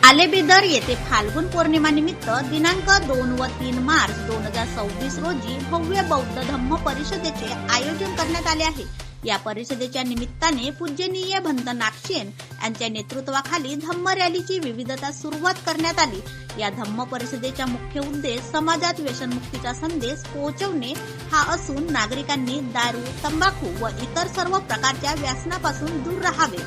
आलेबेदर येथे फाल्गुन पौर्णिमा निमित्त दिनांक 2 व 3 मार्च 2026 रोजी भव्य बौद्ध धम्म परिषदेचे आयोजन करण्यात आले आहे। या परिषदेच्या निमित्ताने पूजनीय भंत नागसेन यांच्या नेतृत्वाखाली धम्म रॅलीची विविधता सुरुवात करण्यात आली। या धम्म परिषदेचा मुख्य उद्देश समाजात व्यसनमुक्तीचा संदेश पोहोचवणे हा असून नागरिकांनी दारू, तंबाखू व इतर सर्व प्रकारच्या व्यसनापासून दूर राहावे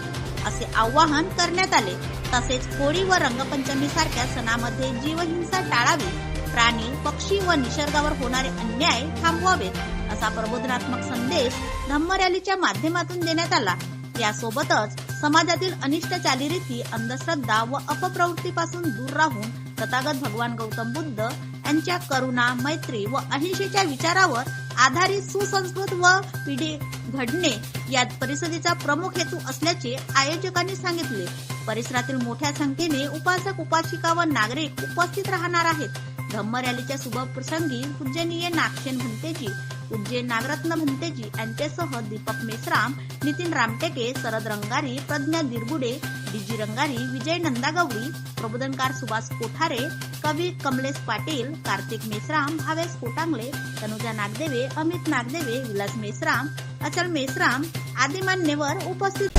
असे आवाहन करण्यात आले। तसेच होळी व रंगपंचमी सारख्या सणामध्ये जीवहिंसा टाळावी, प्राणी, पक्षी व निसर्गावर होणारे अन्याय थांबवावेत असा प्रबोधनात्मक संदेश धम्म रॅलीच्या माध्यमातून देण्यात आला। यासोबतच समाजातील अनिष्ट चालीरीती, अंधश्रद्धा व अपप्रवृत्तीपासून दूर राहून तथागत भगवान गौतम बुद्ध यांच्या करुणा, मैत्री व अहिंसेच्या विचारावर आधारित सुसंस्कृत व पिढी घडणे या परिषदेचा प्रमुख हेतू असल्याचे आयोजकांनी सांगितले। परिसरातील मोठ्या संख्येने उपासक, उपासिका व नागरिक उपस्थित राहणार आहेत। धम्म रॅलीच्या शुभप्रसंगी पूजनीय नागसेन भंतेजी, पूज्य नागरत्न भंतेजी यांच्यासह दीपक मेश्राम, नितीन रामटेके, शरद रंगारी, प्रज्ञा दिरगुडे, डीजी रंगारी, विजय नंदागवळी, प्रबोधनकार सुभाष कोठारे, कवी कमलेश पाटील, कार्तिक मेश्राम, भावेश कोटांगले, तनुजा नागदेवे, अमित नागदेवे, विलास मेश्राम, अचल मेश्राम आदी मान्यवर उपस्थित।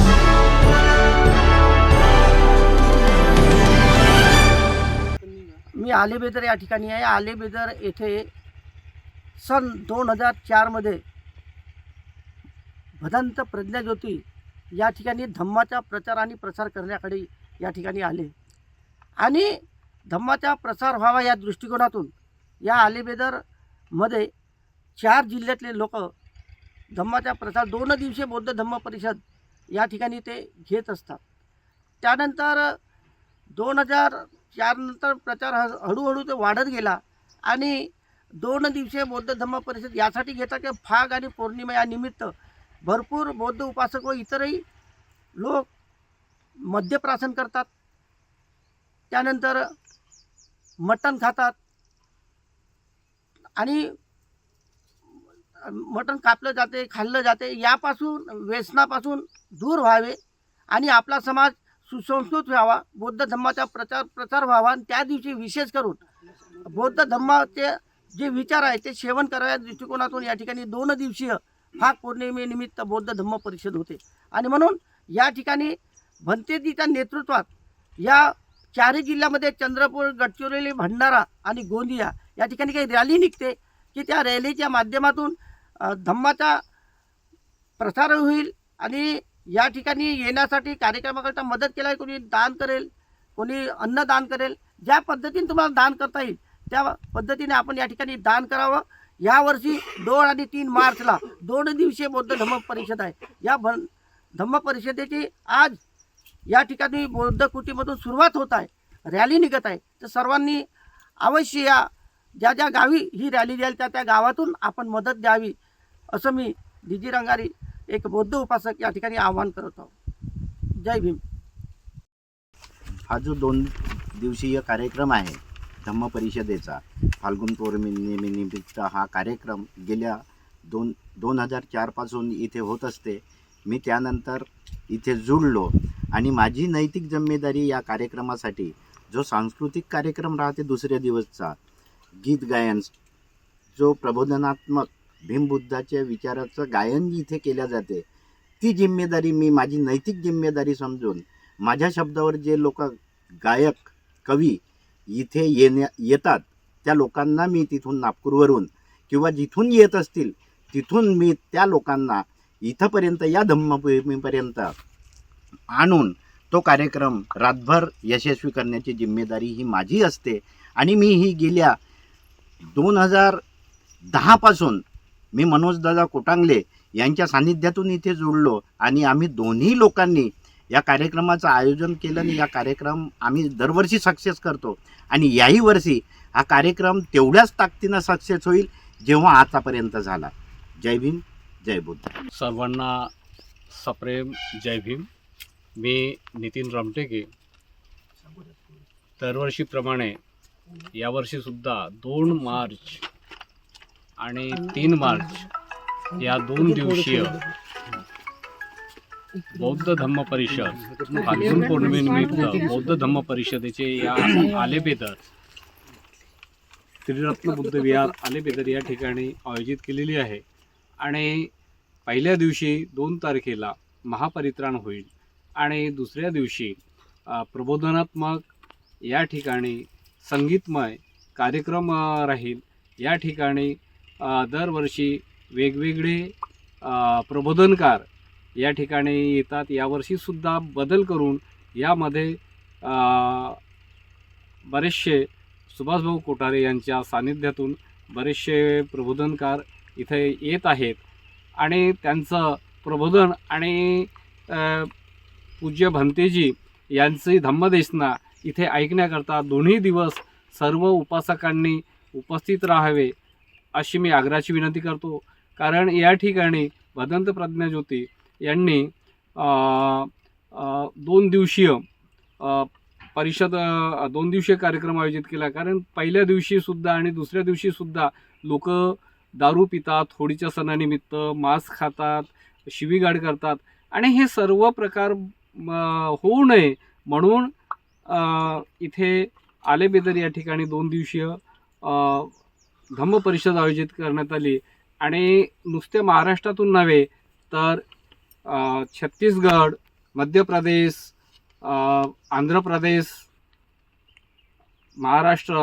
मी आलेबेदर या ठिकाणी आहे। आलेबेदर येथे सन 2004 मध्ये भदंत प्रज्ञाज्योती या ठिकाणी धम्माचा प्रचार आणि प्रसार करण्याकडे या ठिकाणी आले आणि धम्माचा प्रसार व्हावा या दृष्टिकोनातून या आलेबेदरमध्ये 4 जिल्ह्यातले लोक धम्माचा प्रसार 2 दिवसीय बौद्ध धम्म परिषद या ठिकाणी ते घेत असतात। त्यानंतर 2004 नंतर प्रचार हळूहळू ते वाढत गेला आणि 2 दिवसीय बौद्ध धम्म परिषद यासाठी घेतात की फाग आणि पौर्णिमा या निमित्त भरपूर बौद्ध उपासक व इतरही लोक मद्यप्राशन करतात, त्यानंतर मटण खातात आणि मटण कापलं जाते, खाल्लं जाते। यापासून व्यसनापासून दूर व्हावे आणि आपला समाज सुसंस्कृत व्हावा, बौद्ध धम्माचा प्रचार व्हावा आणि त्या दिवशी विशेष करून बौद्ध धम्माचे जे विचार आहे ते सेवन कराव्या दृष्टिकोनातून या ठिकाणी 2 दिवसीय फाग पौर्णिमेनिमित्त बौद्ध धम्म परिषद होते आणि म्हणून या ठिकाणी भंतेजीच्या नेतृत्वात या 4 जिल्ह्यामध्ये चंद्रपूर, गडचिरोली, भंडारा आणि गोंदिया या ठिकाणी काही रॅली निघते की त्या रॅलीच्या माध्यमातून धम्माचा प्रसार होईल आणि या ठिकाणी येण्यासाठी कार्यक्रमाकरता मदत केला, कोणी दान करेल, कोणी अन्नदान करेल, ज्या पद्धतीने तुम्हाला दान करता येईल त्या पद्धतीने आपण या ठिकाणी दान करावं। यावर्षी 2 आणि 3 मार्चला 2 दिवसीय बौद्ध धम्म परिषद आहे। या धम्म परिषदेची आज या ठिकाणी बौद्ध कुटीमधून सुरुवात होत आहे, रॅली निघत आहे। तर सर्वांनी अवश्य या ज्या गावी ही रॅली जाईल त्या गावातून आपण मदत द्यावी असं मी डीजी रंगारी एक बौद्ध उपासक या ठिकाणी आवाहन करत आहोत। जय भीम। हा जो 2 दिवसीय कार्यक्रम आहे धम्म परिषदेचा, फाल्गुन पौर्णिमेनिमित्त हा कार्यक्रम गेल्या 2004 पासून इथे होत असते। मी त्यानंतर इथे जुळलो आणि माझी नैतिक जिम्मेदारी या कार्यक्रमासाठी जो सांस्कृतिक कार्यक्रम राहते दुसऱ्या दिवसचा, गीत गायन, जो प्रबोधनात्मक भीमबुद्धाच्या विचाराचं गायन इथे केल्या जाते, ती जिम्मेदारी मी माझी नैतिक जिम्मेदारी समजून माझ्या शब्दावर जे लोक गायक, कवी इथे येतात त्या लोकांना मी तिथून नागपूरवरून किंवा जिथून येत असतील तिथून मी त्या लोकांना इथंपर्यंत या धम्मभूमीपर्यंत आणून तो कार्यक्रम रातभर यशस्वी करण्याची जिम्मेदारी ही माझी असते। आणि मी ही गेल्या 2010 पासून मी मनोजदादा कोटांगले यांच्या सानिध्यातून इथे जुळलो आणि आम्ही दोन्ही लोकांनी या कार्यक्रमाचं आयोजन केलं आणि या कार्यक्रम आम्ही दरवर्षी सक्सेस करतो आणि याही वर्षी हा कार्यक्रम तेवढ्याच ताकदीनं सक्सेस होईल जेव्हा आतापर्यंत झाला। जय भीम, जय बुद्ध। सर्वांना सप्रेम जय भीम। मी नितीन रामटेके। दरवर्षीप्रमाणे यावर्षीसुद्धा 2 मार्च आणि 3 मार्च या 2 दिवसीय बौद्ध धम्म परिषद फाल्गुन पौर्णिमेनिमित्त बौद्ध धम्म परिषदेचे या आलेबेदर त्रिरत्न बुद्ध विहार आलेबेदर या ठिकाणी आयोजित केलेली आहे आणि पहिल्या दिवशी 2 तारखेला महापरित्राण होईल आणि दुसऱ्या दिवशी प्रबोधनात्मक या ठिकाणी संगीतमय कार्यक्रम राहील। या ठिकाणी दरवर्षी वेगवेगळे प्रबोधनकार या ठिकाणी येतात। यावर्षीसुद्धा बदल करून यामध्ये बरेचसे सुभाषभाऊ कोठारे यांच्या सानिध्यातून बरेचसे प्रबोधनकार इथे येत आहेत आणि त्यांचं प्रबोधन आणि पूज्य भंतेजी यांची धम्मदेशना इथे ऐकण्याकरता दोन्ही दिवस सर्व उपासकांनी उपस्थित राहावे अशी मी आग्रहाची विनंती करतो। कारण या ठिकाणी भदंत प्रज्ञाज्योती यांनी 2 दिवसीय परिषद 2 दिवसीय कार्यक्रम आयोजित केला। कारण पहिल्या दिवशीसुद्धा आणि दुसऱ्या दिवशीसुद्धा लोक दारू पितात, होळीच्या सणानिमित्त मांस खातात, शिवीगाळ करतात आणि हे सर्व प्रकार होऊ नये म्हणून इथे आलेबेदर या ठिकाणी 2 दिवसीय धम्म परिषद आयोजित करण्यात आली आणि नुसते महाराष्ट्रातून नव्हे तर छत्तीसगड, मध्य प्रदेश, आंध्र प्रदेश, महाराष्ट्र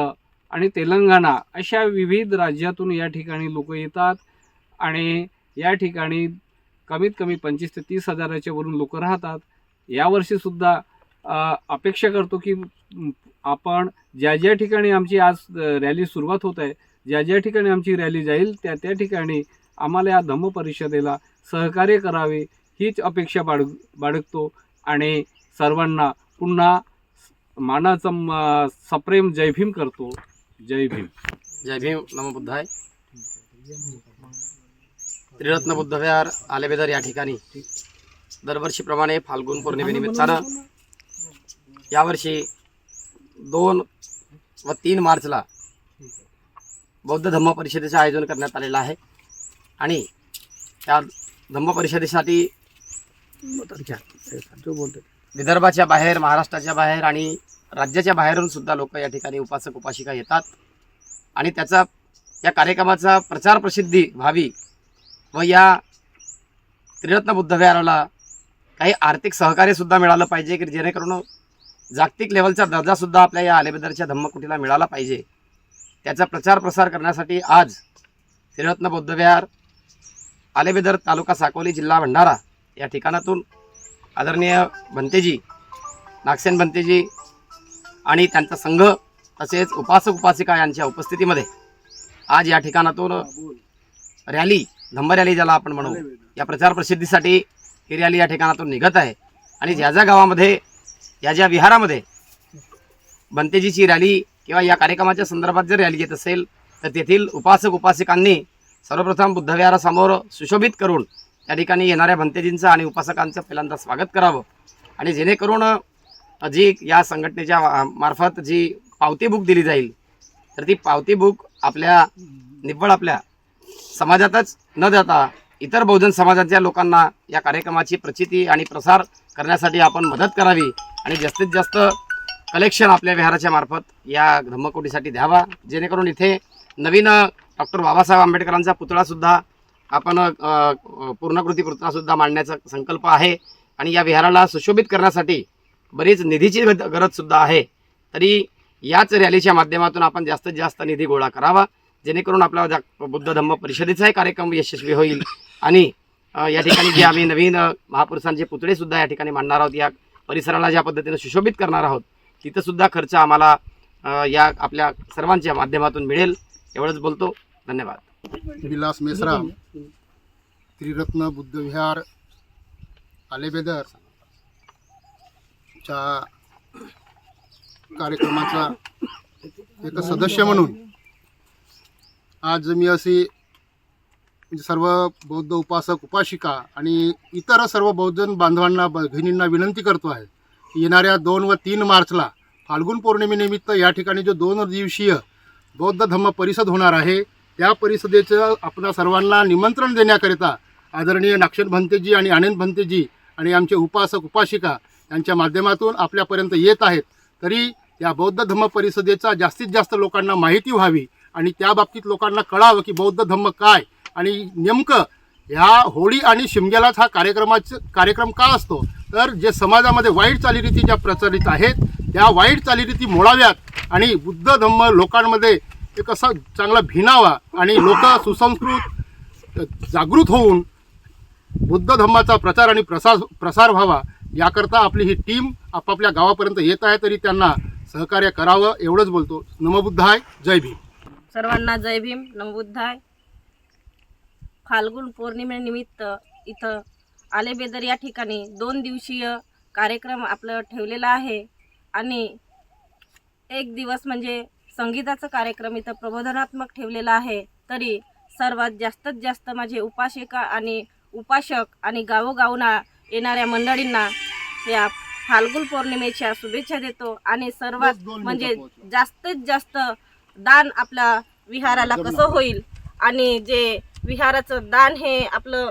आणि तेलंगणा अशा विविध राज्यातून या ठिकाणी लोक येतात आणि या ठिकाणी कमीत कमी 25 ते 30 हजाराच्या वरून लोक राहतात। यावर्षीसुद्धा अपेक्षा करतो की आपण ज्या ठिकाणी आमची आज रॅली सुरुवात होत आहे, ज्या ठिकाणी आमची रॅली जाईल त्या ठिकाणी आम्हाला या धम्म परिषदेला सहकार्य करावे हीच अपेक्षा बाळगतो आणि सर्वांना पुन्हा मानाचा सप्रेम जय भीम करतो। जय भीम। जय भीम, नमो बुद्धाय। त्रिरत्न बुद्ध विहार आलेबेदर या ठिकाणी दरवर्षीप्रमाणे फाल्गुन पौर्णिमेनिमित्तानं यावर्षी 2 व 3 मार्चला बौद्ध धम्म परिषदेचं आयोजन करण्यात आलेलं आहे आणि त्या धम्म परिषदेसाठी विदर्भाच्या बाहेर, महाराष्ट्राच्या बाहेर आणि राज्याच्या बाहेरून सुद्धा लोक या ठिकाणी उपासक उपासिका येतात आणि या कार्यक्रमाचा प्रचार प्रसिद्धी व्हावी व या त्रिरत्न बुद्ध विहाराला काही आर्थिक सहकार्यसुद्धा मिळालं पाहिजे की जेणेकरून जागतिक लेवलचा दर्जासुद्धा आपल्या या आलेबेदरच्या धम्मकुटीला मिळाला पाहिजे। त्याचा प्रचार प्रसार करण्यासाठी आज त्रिरत्न बौद्ध विहार आलेबेदर तालुका साकोली जिल्हा भंडारा या ठिकाणातून आदरणीय भंतेजी नागसेन भंतेजी आणि त्यांचा संघ तसेच उपासक उपासिका यांच्या उपस्थितीमध्ये आज या ठिकाणातून रॅली, धम्म रॅली ज्याला आपण म्हणू, या प्रचार प्रसिद्धीसाठी ही रॅली या ठिकाणातून निघत आहे आणि ज्या गावामध्ये या विहारामध्ये भंतेजीची रॅली किंवा या कार्यक्रमाच्या संदर्भात जर रॅली येत असेल तर तेथील उपासक उपासिकांनी सर्वप्रथम बुद्ध विहारासमोर सुशोभित करून त्या ठिकाणी येणाऱ्या भंतेजींचं आणि उपासकांचं पहिल्यांदा स्वागत करावं आणि जेणेकरून जी या संघटनेच्या मार्फत जी पावती बुक दिली जाईल तर ती पावती बुक निव्वळ आपल्या समाजातच न देता इतर बहुजन समाजाच्या लोकांना या कार्यक्रमाची प्रचिती आणि प्रसार करण्यासाठी आपण मदत करावी आणि जास्तीत जास्त कलेक्शन आपल्या विहाराच्या मार्फत या धम्मकोटीसाठी द्यावा जेणेकरून इथे नवीन डॉक्टर बाबासाहेब आंबेडकरांचा पुतळासुद्धा आपण पूर्णकृती पुतळासुद्धा मांडण्याचा संकल्प आहे आणि या विहाराला सुशोभित करण्यासाठी बरीच निधीची गरजसुद्धा आहे। तरी याच रॅलीच्या माध्यमातून आपण जास्तीत जास्त निधी गोळा करावा जेणेकरून आपला बुद्ध धम्म परिषदेचाही कार्यक्रम यशस्वी होईल आणि या ठिकाणी जे आम्ही नवीन महापुरुषांचे पुतळेसुद्धा या ठिकाणी मांडणार आहोत, या परिसराला ज्या पद्धतीने सुशोभित करणार आहोत तिथंसुद्धा खर्च आम्हाला या आपल्या सर्वांच्या माध्यमातून मिळेल। एवढंच बोलतो, धन्यवाद। विलास मेश्राम, त्रिरत्न बुद्ध विहार आलेबेदर च्या कार्यक्रमाचा एक सदस्य म्हणून आज मी अशी सर्व बौद्ध उपासक उपासिका आणि इतर सर्व बौद्ध बांधवांना भगिनींना विनंती करतो आहे की येणाऱ्या 2 व 3 मार्चला फाल्गुन पौर्णिमेनिमित्त या ठिकाणी जो 2 दिवसीय बौद्ध धम्म परिषद होणार आहे त्या परिषदेचं आपणा सर्वांना निमंत्रण देण्याकरिता आदरणीय नागसेन भंतेजी आणि आनंद भंतेजी आणि आमचे उपासक उपासिका यांच्या माध्यमातून आपल्यापर्यंत येत आहेत, तरी या बौद्ध धम्म परिषदेचा जास्तीत जास्त लोकांना माहिती व्हावी आणि त्या बाबतीत लोकांना कळावं की बौद्ध धम्म काय आणि नेमकं ह्या होळी आणि शिमग्यालाच हा कार्यक्रम का असतो, तर जे समाजामध्ये वाईट चालीरीती ज्या प्रचलित आहेत त्या वाईट चालीरीती मोडाव्यात आणि बुद्ध धम्म लोकांमध्ये एक असा चांगला भिनावा आणि लोक सुसंस्कृत जागृत होऊन बुद्ध धम्माचा प्रचार आणि प्रसार व्हावा याकरता आपली ही टीम आपापल्या गावापर्यंत येत आहे, तरी त्यांना सहकार्य करावं एवढंच बोलतो. नमो बुद्धाय, जय भीम. सर्वांना जय भीम, नमो बुद्धाय. फाल्गुन पौर्णिमेनिमित्त इथं आलेबेदर या ठिकाणी 2 दिवसीय कार्यक्रम आपलं ठेवलेला आहे आणि एक दिवस म्हणजे संगीताचा कार्यक्रम इथं प्रबोधनात्मक ठेवलेला आहे. तरी सर्वात जास्तीत जास्त माझे उपासिका आणि उपासक आणि गावोगावना येणाऱ्या मंडळींना या फाल्गुन पौर्णिमेच्या शुभेच्छा देतो आणि सर्वात म्हणजे जास्तीत जास्त दान आपल्या विहाराला कसं होईल आणि जे विहाराचं दान हे आपलं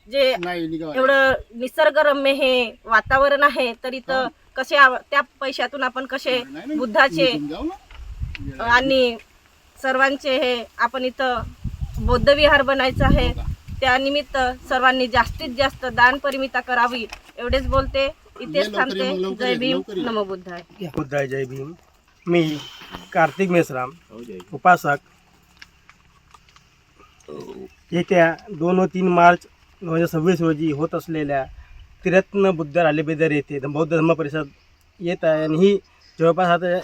जे एवढं निसर्गरम्य हे वातावरण आहे, तर इथं कसे त्या पैशातून आपण कसे बुद्धाचे आणि सर्वांचे हे आपण इथं बौद्ध विहार बनायचं आहे, त्यानिमित्त सर्वांनी जास्तीत जास्त दान परिमिता करावी एवढेच बोलते. इथेच थांबते. जय भीम, नमो बुद्धाय. बुद्धाय, जय भीम. मी कार्तिक मेसराम उपासक येत्या 2 व 3 मार्च 2026 रोजी होत असलेल्या त्रिरत्न बुद्ध आलेबेदर येथे बौद्ध धम्म परिषद येत आहे आणि ही जवळपास आता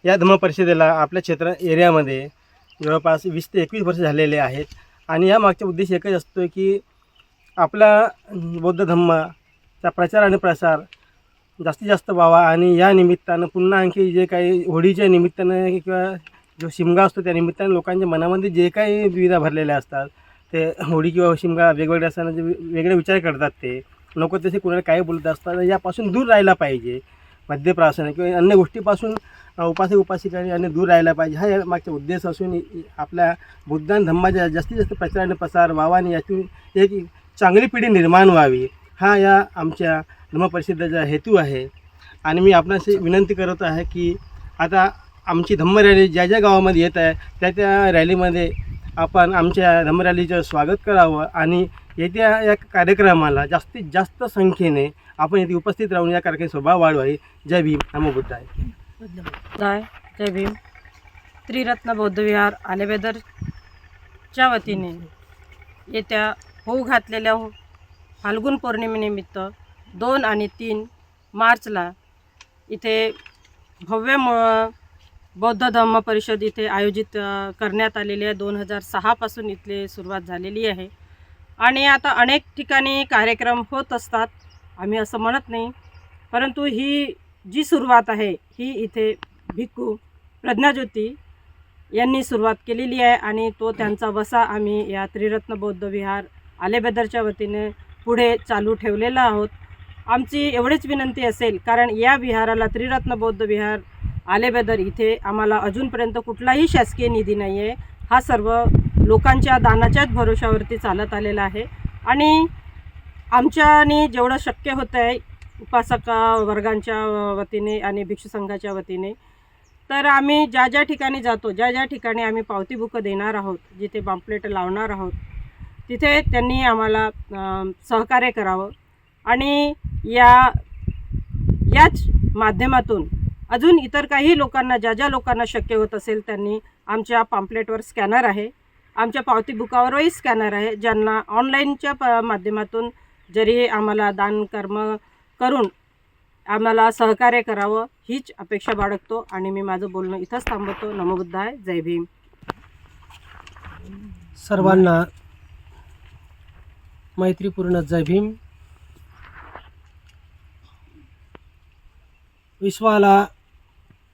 या धम्म परिषदेला आपल्या क्षेत्र एरियामध्ये जवळपास 20 ते 21 वर्ष झालेले आहेत आणि या मागचा उद्देश एकच असतो की आपला बौद्ध धम्माचा प्रचार आणि प्रसार जास्तीत जास्त व्हावा आणि या निमित्तानं पुन्हा आणखी जे काही होळीच्या निमित्तानं किंवा जो शिमगा असतो त्या निमित्तानं लोकांच्या मनामध्ये जे काही दुविधा भरलेल्या असतात ते होळी किंवा शिमगा वेगवेगळे असताना जे वेगळे विचार करतात ते नको तसे कुणाला काही बोलत असतात यापासून दूर राहायला पाहिजे. मद्यप्राशन किंवा अन्य गोष्टीपासून उपासक उपासिकांनी आणि दूर राहायला पाहिजे हा या मागचा उद्देश असून आपल्या बुद्ध धम्माच्या जास्तीत जास्त प्रचार आणि प्रसार व्हावा आणि यातून एक चांगली पिढी निर्माण व्हावी हा या आमच्या धम्म परिषदेचा हेतू आहे. आणि मी आपणास विनंती करत आहे की आता आमची धम्म रॅली ज्या ज्या गावामध्ये येत आहे त्या रॅलीमध्ये आपण आमच्या धम्म रॅलीचं स्वागत करावं आणि येत्या या कार्यक्रमाला जास्तीत जास्त संख्येने आपण येथे उपस्थित राहून या कार्यक्रमाची शोभा वाढवावी. जय भीम, नमो बुद्धाय. जय भीम. त्रिरत्न बौद्ध विहार आलेबेदरच्या वतीने येत्या होऊ घातलेल्या फाल्गुन पौर्णिमेनिमित्त 2 आणि 3 मार्चला इथे भव्य बौद्ध धम्म परिषद इथे आयोजित करण्यात आलेली आहे. 2006 पासून इथले सुरुवात झालेली आहे आणि आता अनेक ठिकाणी कार्यक्रम होत असतात, आम्ही असं म्हणत नाही, परंतु ही जी सुरुवात आहे ही इथे भिक्खू प्रज्ञाज्योती यांनी सुरुवात केलेली आहे आणि तो त्यांचा वसा आम्ही या त्रिरत्न बौद्ध विहार आलेबेदरच्या वतीने पुढे चालू ठेवलेला आहोत. आमची एवढीच विनंती असेल, कारण या विहाराला त्रिरत्न बौद्ध विहार आलेबेदर इथे आम्हाला अजूनपर्यंत कुठलाही शासकीय निधी नाही आहे, हा सर्व लोकांच्या दानाच्याच भरोशावरती चालत आलेला आहे आणि आमच्यानी जेवढं शक्य होतं आहे उपासका वर्गांच्या वतीने आणि भिक्षू संघाच्या वतीने, तर आम्ही ज्या ज्या ठिकाणी जातो, ज्या ज्या ठिकाणी आम्ही पावती बुकं देणार आहोत, जिथे पॅम्पलेट लावणार आहोत, तिथे त्यांनी आम्हाला सहकार्य करावं आणि याच माध्यमातून अजून इतर काही लोकांना ज्या ज्या लोकांना शक्य होत असेल त्यांनी आमच्या पॅम्पलेटवर स्कॅनर आहे, आमच्या पावती बुकावरही स्कॅनर आहे, ज्यांना ऑनलाईनच्या माध्यमातून जरी आम्हाला दान कर्म करून आम्हाला सहकार्य करावं हीच अपेक्षा बाळगतो आणि मी माझं बोलणं इथंच थांबवतो. नमो बुद्धाय, जय भीम. सर्वांना मैत्रीपूर्ण जय भीम. विश्वाला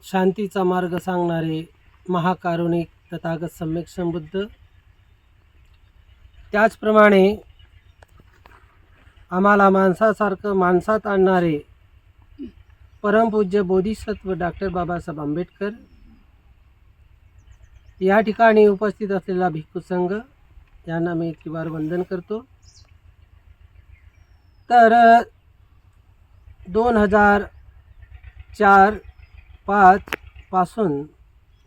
शांतीचा मार्ग सांगणारे महाकारुणिक तथागत सम्यक संबुद्ध, त्याचप्रमाणे आम्हाला माणसासारखं माणसात आणणारे परमपूज्य बोधिसत्व डॉक्टर बाबासाहेब आंबेडकर, या ठिकाणी उपस्थित असलेला भिक्खू संघ यांना मी त्रिवार वंदन करतो. तर 2004-5 पासून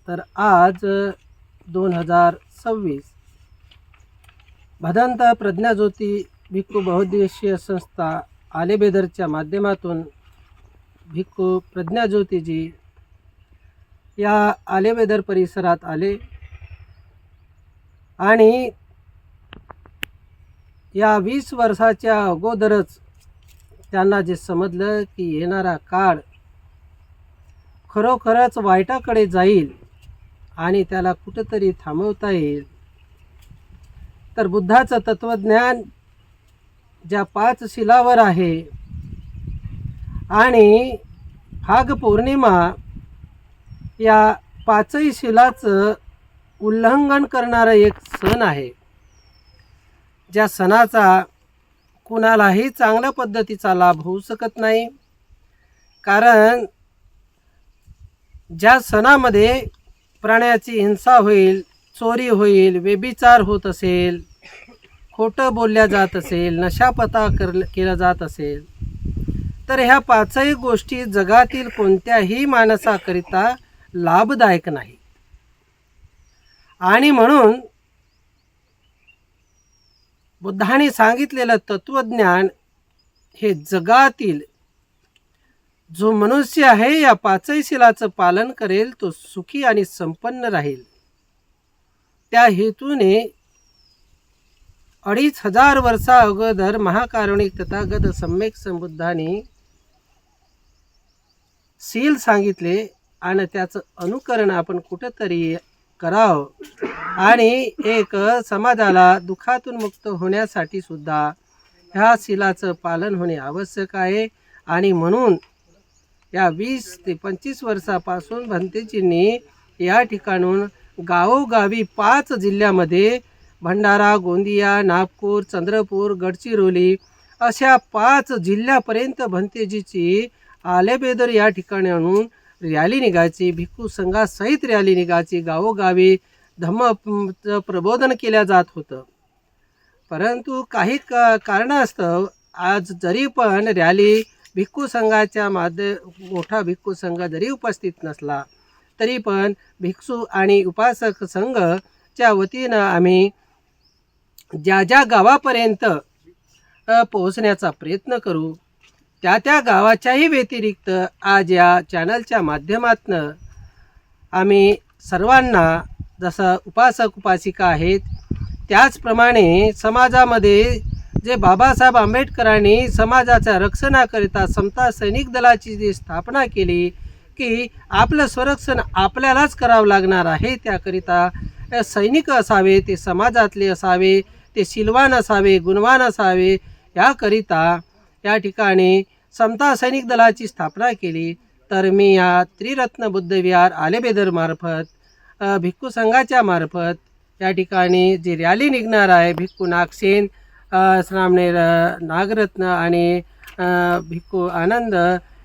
तर आज 2026 भदंत प्रज्ञाज्योती भिक्खू बहुउद्देशीय संस्था आलेबेदरच्या माध्यमातून भिक्खू प्रज्ञाज्योतीजी या आलेबेदर परिसरात आले आणि या 20 वर्षाच्या अगोदरच त्यांना जे समजलं की येणारा काळ खरोखरच वाईटाकडे जाईल आणि त्याला कुठंतरी थांबवता येईल, तर बुद्धाचं तत्त्वज्ञान ज्या 5 शिलावर आहे आणि फाग पौर्णिमा या 5ही शिलाचं उल्लंघन करणारा एक सण आहे, ज्या सणाचा कुणालाही चांगल्या पद्धतीचा लाभ होऊ शकत नाही. कारण ज्या सणामध्ये प्राण्याची हिंसा होईल, चोरी होईल, व्यभिचार होत असेल, खोटं बोलल्या जात असेल, नशापता केला जात असेल, तर ह्या 5ही गोष्टी जगातील कोणत्याही माणसाकरिता लाभदायक नाही. आणि म्हणून बुद्धाने सांगितलेलं तत्त्वज्ञान हे जगातील जो मनुष्य आहे या 5ही शिलाचं पालन करेल तो सुखी आणि संपन्न राहील. त्या हेतूने 2500 वर्षा अगोदर महाकारुणिक तथागत सम्यक संबुद्धाने शील सांगितले आणि त्याचं अनुकरण आपण कुठंतरी करावं आणि एक समाजाला दुःखातून मुक्त होण्यासाठी सुद्धा ह्या शिलाचं पालन होणे आवश्यक आहे. आणि म्हणून या 20 ते 25 वर्षापासून भंतेजींनी या ठिकाणून गावोगावी 5 जिल्ह्यामध्ये भंडारा, गोंदिया, नागपूर, चंद्रपूर, गडचिरोली अशा 5 जिल्ह्यापर्यंत भंतेजीची आलेबेदर या ठिकाणी आणून रॅली निघायची, भिक्खू संघासहित रॅली निघायची, गावोगावी धम्म प्रबोधन केल्या जात होतं. परंतु काही कारणास्तव आज जरी पण रॅली भिक्खू संघाच्या मोठा भिक्खू संघ जरी उपस्थित नसला तरी पण भिक्षू आणि उपासक संघच्या वतीनं आम्ही ज्या ज्या गावापर्यंत पोहोचण्याचा प्रयत्न करू, त्या गावाच्याही व्यतिरिक्त आज या चॅनलच्या माध्यमातून आम्ही सर्वांना जसं उपासक उपासिका आहेत त्याचप्रमाणे समाजामध्ये जे बाबासाहेब आंबेडकरांनी समाजाच्या रक्षणाकरिता समता सैनिक दलाची जी स्थापना केली की आपलं संरक्षण आपल्यालाच करावं लागणार आहे, त्याकरिता सैनिक असावे, ते समाजातले असावे, ते शीलवान असावे, गुणवान असावे, याकरिता या ठिकाणी समता सैनिक दलाची स्थापना केली. तर मी या त्रिरत्न बुद्धविहार आलेबेदरमार्फत भिक्खू संघाच्या मार्फत या ठिकाणी जी रॅली निघणार आहे, भिक्खू नागसेन, श्रामणेर नागरत्न आणि भिक्खू आनंद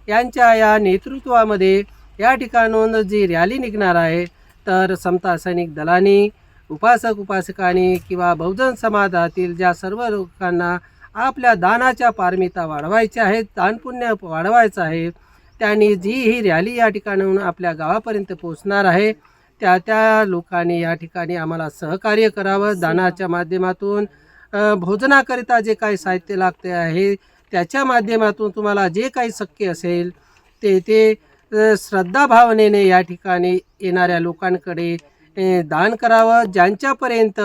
यांच्या या नेतृत्वामध्ये या ठिकाणून जी रॅली निघणार आहे, तर समता सैनिक दलांनी, उपासक उपासकांनी किंवा बहुजन समाजातील ज्या सर्व लोकांना आपल्या दानाच्या पारमिता वाढवायच्या आहेत, दानपुण्य वाढवायचं आहे, त्यांनी जी ही रॅली या ठिकाणून आपल्या गावापर्यंत पोहोचणार आहे त्या लोकांनी या ठिकाणी आम्हाला सहकार्य करावं. दानाच्या माध्यमातून भोजनाकरिता जे काही साहित्य लागते आहे त्याच्या माध्यमातून तुम्हाला जे काही शक्य असेल ते श्रद्धाभावनेने या ठिकाणी येणाऱ्या लोकांकडे दान करावं. ज्यांच्यापर्यंत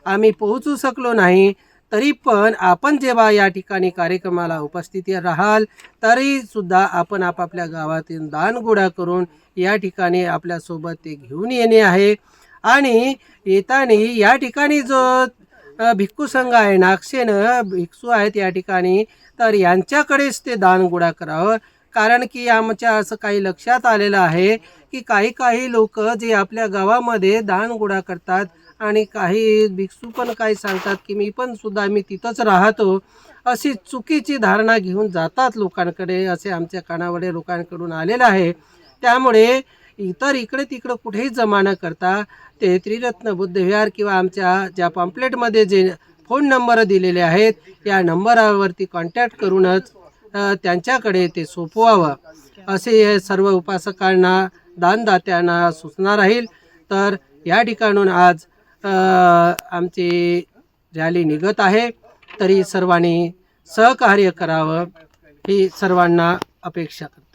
आम्ही पोहोचू शकलो नाही तरी पण आपण जेव्हा या ठिकाणी कार्यक्रमाला उपस्थित राहाल तरीसुद्धा आपण आपापल्या गावातून दान गोळा करून या ठिकाणी आपल्यासोबत ते घेऊन येणे आहे. आणि येताना या ठिकाणी जो भिक्खू संघ आहे, नागसेन भिक्षू आहेत या ठिकाणी, तर यांच्याकडेच ते दान गोळा करावं. कारण की आमच्या असं काही लक्षात आलेलं आहे की काही लोक जे आपल्या गावामध्ये दान गोळा करतात आणि काही भिक्षू पण काही सांगतात की मी तिथंच राहतो, अशी चुकीची धारणा घेऊन जातात लोकांकडे, असे आमच्या कानावडे लोकांकडून आलेलं आहे. त्यामुळे इकडे तिकडं कुठेही जमा न करता ते त्रिरत्न बुद्धविहार किंवा आमच्या ज्या पॉम्पलेटमध्ये जे फोन नंबर दिलेले आहेत या नंबरावरती कॉन्टॅक्ट करूनच त्यांच्याकडे ते सोपवावं असे हे सर्व उपासकांना दानदात्यांना सूचना राहील. तर या ठिकाणून आज आमची रॅली निघत आहे, तरी सर्वांनी सहकार्य करावं ही सर्वांना अपेक्षा करतो.